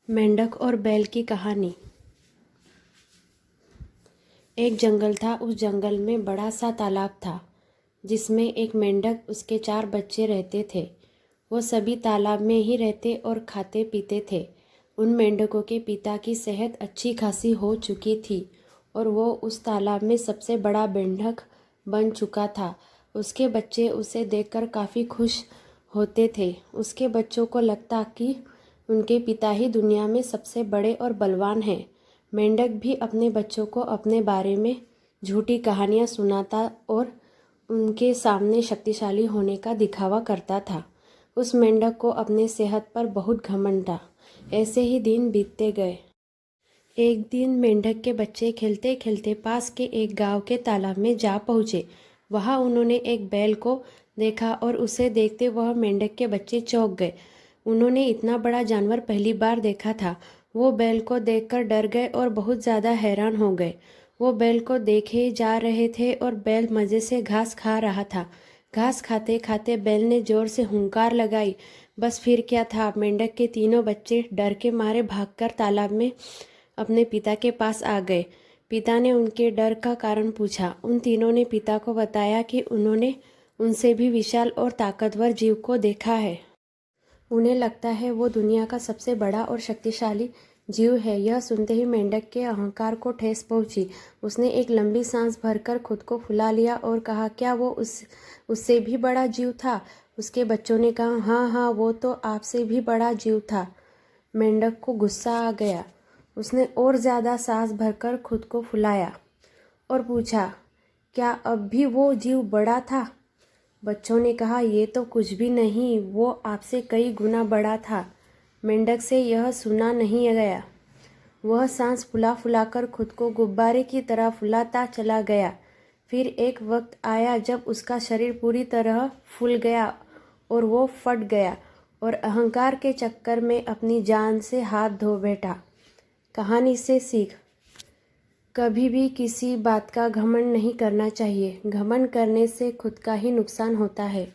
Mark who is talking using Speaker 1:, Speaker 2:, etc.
Speaker 1: मेंढक और बैल की कहानी। एक जंगल था। उस जंगल में बड़ा सा तालाब था जिसमें एक मेंढक उसके 4 बच्चे रहते थे। वो सभी तालाब में ही रहते और खाते पीते थे। उन मेंढकों के पिता की सेहत अच्छी खासी हो चुकी थी और वो उस तालाब में सबसे बड़ा मेंढक बन चुका था। उसके बच्चे उसे देखकर काफ़ी खुश होते थे। उसके बच्चों को लगता कि उनके पिता ही दुनिया में सबसे बड़े और बलवान हैं। मेंढक भी अपने बच्चों को अपने बारे में झूठी कहानियाँ सुनाता और उनके सामने शक्तिशाली होने का दिखावा करता था। उस मेंढक को अपने सेहत पर बहुत घमंड था। ऐसे ही दिन बीतते गए। एक दिन मेंढक के बच्चे खेलते खेलते पास के एक गांव के तालाब में जा पहुँचे। वहाँ उन्होंने एक बैल को देखा और उसे देखते वह मेंढक के बच्चे चौंक गए। उन्होंने इतना बड़ा जानवर पहली बार देखा था। वो बैल को देखकर डर गए और बहुत ज़्यादा हैरान हो गए। वो बैल को देखे जा रहे थे और बैल मज़े से घास खा रहा था। घास खाते खाते बैल ने ज़ोर से हुंकार लगाई। बस फिर क्या था, मेंढक के तीनों बच्चे डर के मारे भागकर तालाब में अपने पिता के पास आ गए। पिता ने उनके डर का कारण पूछा। उन तीनों ने पिता को बताया कि उन्होंने उनसे भी विशाल और ताकतवर जीव को देखा है। उन्हें लगता है वो दुनिया का सबसे बड़ा और शक्तिशाली जीव है। यह सुनते ही मेंढक के अहंकार को ठेस पहुंची। उसने एक लंबी सांस भरकर खुद को फुला लिया और कहा, क्या वो उससे भी बड़ा जीव था? उसके बच्चों ने कहा, हाँ हाँ, वो तो आपसे भी बड़ा जीव था। मेंढक को गुस्सा आ गया। उसने और ज़्यादा सांस भरकर खुद को फुलाया और पूछा, क्या अब भी वो जीव बड़ा था? बच्चों ने कहा, ये तो कुछ भी नहीं, वो आपसे कई गुना बड़ा था। मेंढक से यह सुना नहीं गया। वह सांस फुला फुलाकर खुद को गुब्बारे की तरह फुलाता चला गया। फिर एक वक्त आया जब उसका शरीर पूरी तरह फूल गया और वो फट गया और अहंकार के चक्कर में अपनी जान से हाथ धो बैठा। कहानी से सीख: कभी भी किसी बात का घमंड नहीं करना चाहिए। घमंड करने से खुद का ही नुकसान होता है।